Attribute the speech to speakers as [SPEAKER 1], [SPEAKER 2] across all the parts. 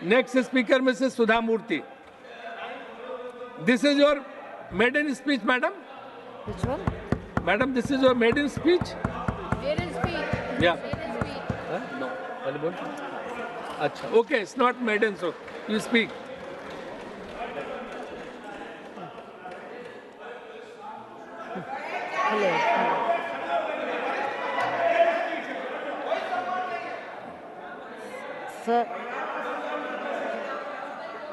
[SPEAKER 1] Next speaker, Mrs. Sudha Murthy. This is your maiden speech, madam?
[SPEAKER 2] Which one?
[SPEAKER 1] Madam, this is your maiden speech?
[SPEAKER 3] Maiden speech.
[SPEAKER 1] Yeah.
[SPEAKER 3] Maiden speech.
[SPEAKER 1] Huh? No. Achha. Okay, it's not maiden, so you speak.
[SPEAKER 2] Hello. Sir,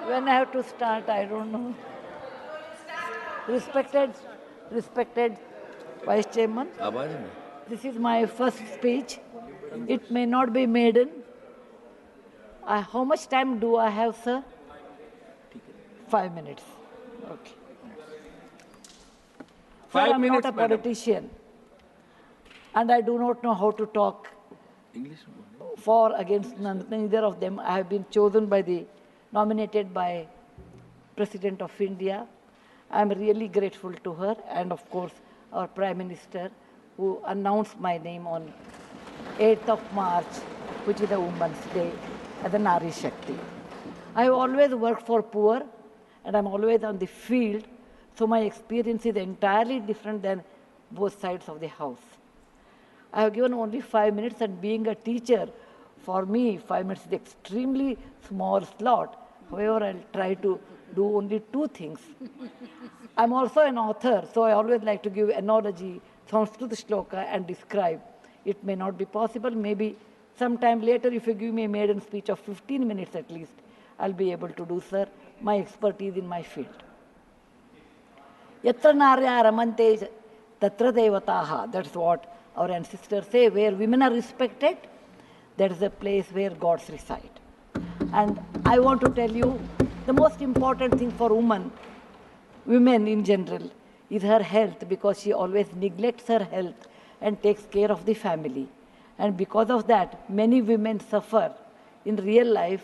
[SPEAKER 2] when I have to start, I don't know. Respected Vice Chairman, this is my first speech. It may not be maiden. How much time do I have, sir? 5 minutes. Okay.
[SPEAKER 1] 5
[SPEAKER 2] Sir, I'm
[SPEAKER 1] minutes,
[SPEAKER 2] not a
[SPEAKER 1] madam.
[SPEAKER 2] politician, and I do not know how to talk
[SPEAKER 1] English.
[SPEAKER 2] for, against, neither of them. I have been nominated by President of India. I am really grateful to her, and of course our Prime Minister, who announced my name on 8th of March, which is the Women's Day, as a Nari Shakti. I have always worked for poor, and I'm always on the field, so my experience is entirely different than both sides of the house. I have given only 5 minutes, and being a teacher, for me, 5 minutes is extremely small slot. However, I'll try to do only 2 things. I'm also an author, so I always like to give analogy, Sanskrit shloka, and describe. It may not be possible. Maybe sometime later, if you give me a maiden speech of 15 minutes at least, I'll be able to do, sir, my expertise in my field. Yatra narya ramante tatra devataha. That's what our ancestors say. Where women are respected, that is the place where gods reside. And I want to tell you, the most important thing for women in general, is her health, because she always neglects her health and takes care of the family. And because of that, many women suffer in real life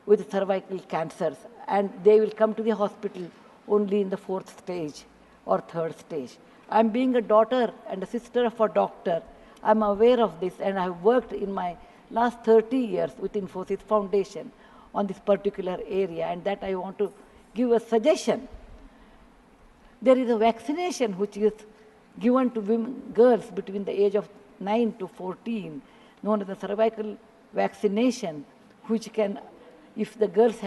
[SPEAKER 2] with cervical cancers, and they will come to the hospital only in the 4th stage or 3rd stage. I'm being a daughter and a sister of a doctor. I'm aware of this, and I have worked in my last 30 years with Infosys Foundation on this particular area, and that I want to give a suggestion. There is a vaccination which is given to girls between the age of 9 to 14, known as the cervical vaccination, which can, if the girls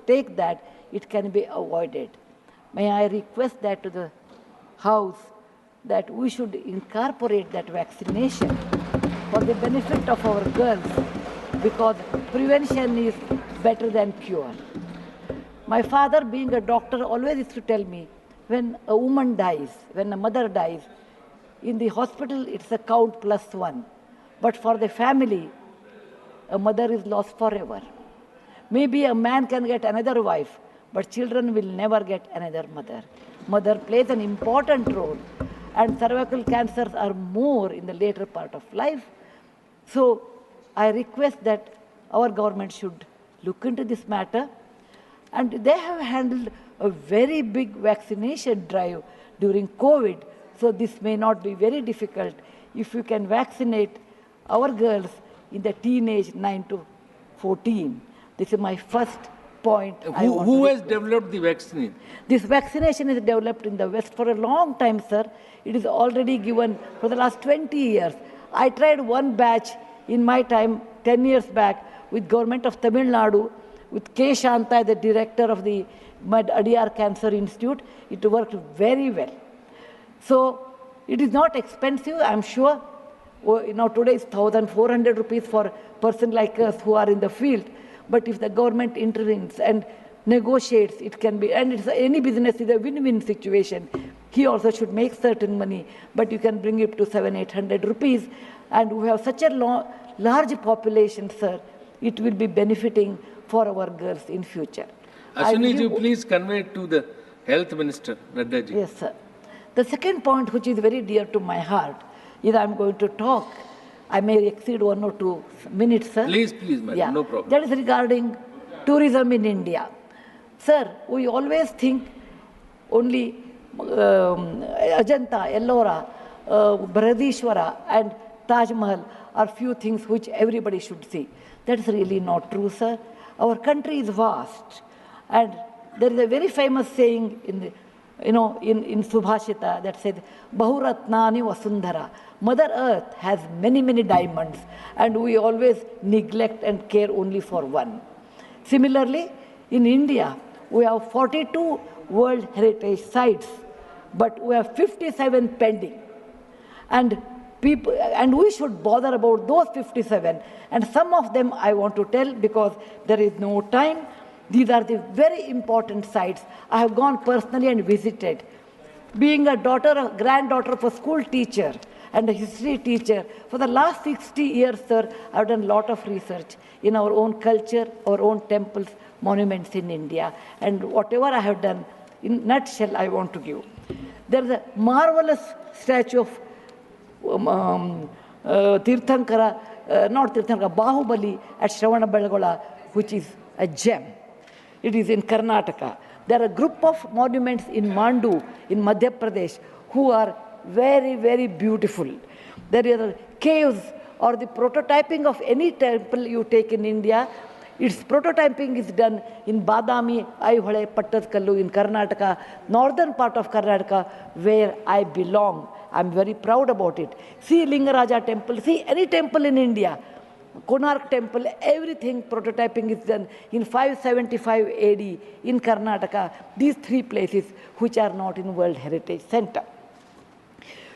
[SPEAKER 2] take that, it can be avoided. May I request that to the House, that we should incorporate that vaccination for the benefit of our girls, because prevention is better than cure. My father, being a doctor, always used to tell me, when a woman dies, when a mother dies, in the hospital it's a count +1. But for the family, a mother is lost forever. Maybe a man can get another wife, but children will never get another mother. Mother plays an important role, and cervical cancers are more in the later part of life. So I request that our government should look into this matter. And they have handled a very big vaccination drive during COVID, so this may not be very difficult if you can vaccinate our girls in the teenage 9 to 14. This is my first point.
[SPEAKER 1] Who has developed the vaccine?
[SPEAKER 2] This vaccination is developed in the West for a long time, sir. It is already given for the last 20 years. I tried one batch in my time, 10 years back, with government of Tamil Nadu, with K. Shanta, the director of the Adiyar Cancer Institute. It worked very well. So it is not expensive, I'm sure. Today is 1,400 rupees for a person like us who are in the field. But if the government intervenes and negotiates, it can be, and any business is a win-win situation. He also should make certain money, but you can bring it to 700-800 rupees. And we have such a large population, sir, it will be benefiting for our girls in future.
[SPEAKER 1] Ashwini ji, please convey it to the Health Minister, Nadda ji.
[SPEAKER 2] Yes, sir. The second point, which is very dear to my heart, is I'm going to talk. I may exceed 1 or 2 minutes, sir.
[SPEAKER 1] Please, madam, no problem.
[SPEAKER 2] That is regarding tourism in India. Sir, we always think only Ajanta, Ellora, Brihadishwara and Taj Mahal are few things which everybody should see. That's really not true, sir. Our country is vast. And there is a very famous saying in Subhashita that says, Bahuratnani Vasundhara. Mother Earth has many, many diamonds, and we always neglect and care only for one. Similarly, in India, we have 42 World Heritage Sites, but we have 57 pending. And we should bother about those 57. And some of them I want to tell because there is no time. These are the very important sites. I have gone personally and visited. Being a granddaughter of a school teacher and a history teacher, for the last 60 years, sir, I have done a lot of research in our own culture, our own temples, monuments in India. And whatever I have done, in nutshell, I want to give. There is a marvelous statue of Bahubali at Shravanabelagola, which is a gem. It is in Karnataka. There are a group of monuments in Mandu, in Madhya Pradesh, who are very, very beautiful. There are caves or the prototyping of any temple you take in India. Its prototyping is done in Badami, Aihole, Pattadkallu in Karnataka, northern part of Karnataka, where I belong. I'm very proud about it. See Lingaraja temple, see any temple in India. Konark temple, everything prototyping is done in 575 AD in Karnataka. These three places which are not in World Heritage Center.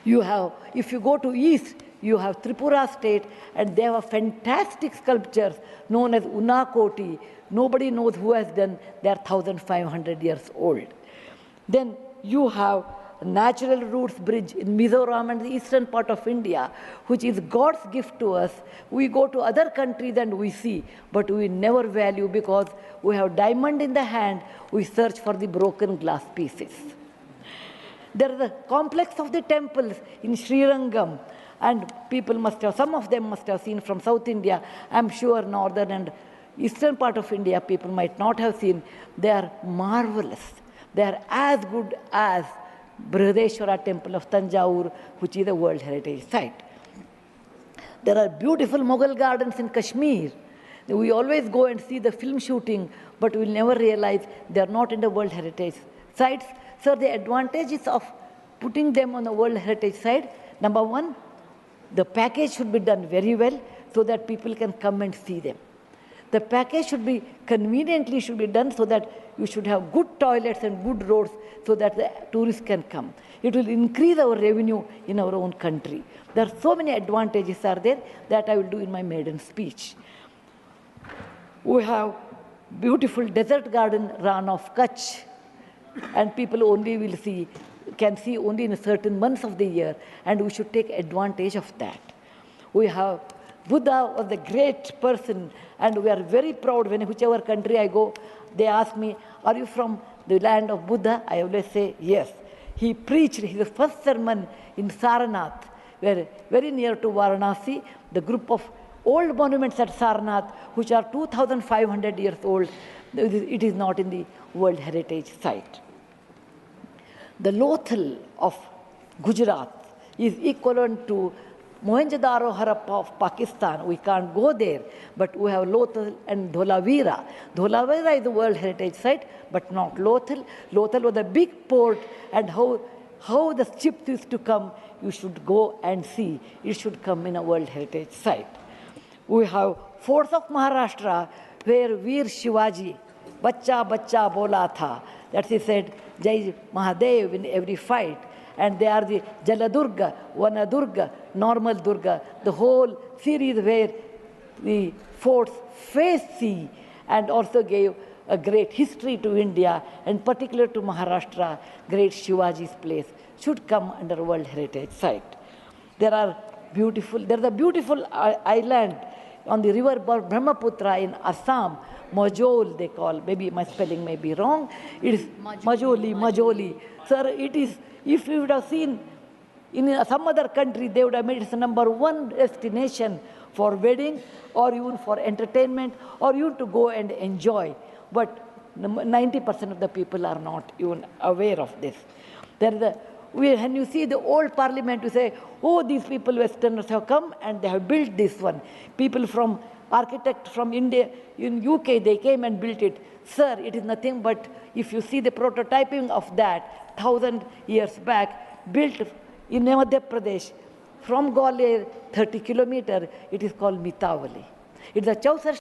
[SPEAKER 2] You have, if you go to east, you have Tripura state, and they have fantastic sculptures known as Unakoti. Nobody knows who has done. They are 1,500 years old. Then you have Natural Roots Bridge in Mizoram and the eastern part of India, which is God's gift to us. We go to other countries and we see, but we never value because we have diamond in the hand, we search for the broken glass pieces. There is a complex of the temples in Srirangam, and people must have, some of them must have seen from South India. I'm sure northern and eastern part of India people might not have seen. They are marvelous. They are as good as Brihadeshwara temple of Tanjavur, which is a World Heritage Site. There are beautiful Mughal gardens in Kashmir. We always go and see the film shooting, but we'll never realize they are not in the World Heritage Sites. So the advantages of putting them on the World Heritage Site, number one, the package should be done very well so that people can come and see them. The package should be conveniently done so that you should have good toilets and good roads so that the tourists can come. It will increase our revenue in our own country. There are so many advantages are there that I will do in my maiden speech. We have beautiful desert garden Ran of Kutch, and people only can see only in certain months of the year, and we should take advantage of that. We have Buddha was a great person, and we are very proud when whichever country I go, they ask me, are you from the land of Buddha? I always say, yes. He preached his first sermon in Sarnath, where very near to Varanasi, the group of old monuments at Sarnath, which are 2,500 years old, it is not in the World Heritage Site. The Lothal of Gujarat is equivalent to Mohenjo-daro Harappa of Pakistan. We can't go there, but we have Lothal and Dholavira. Dholavira is the World Heritage Site, but not Lothal. Lothal was a big port, and how the ships used to come, you should go and see. It should come in a World Heritage Site. We have forts of Maharashtra, where Veer Shivaji, Bachcha Bachcha Bola Tha, that he said, Jai Mahadev in every fight. And they are the Jaladurga, Vanadurga, Normal Durga, the whole series where the forts face sea and also gave a great history to India, and particular to Maharashtra, great Shivaji's place should come under World Heritage Site. There's a beautiful island on the river Brahmaputra in Assam, Majol they call, maybe my spelling may be wrong. It is Majoli. Sir, it is, if you would have seen in some other country, they would have made it the #1 destination for wedding or even for entertainment or even to go and enjoy. But 90% of the people are not even aware of this. When you see the old parliament, you say, oh, these people, Westerners have come and they have built this one. People from architect from India, in UK, they came and built it. Sir, it is nothing but, if you see the prototyping of that, 1,000 years back, built in Madhya Pradesh, from Gwalior, 30 kilometers, it is called Mitawali. It's a Chaucer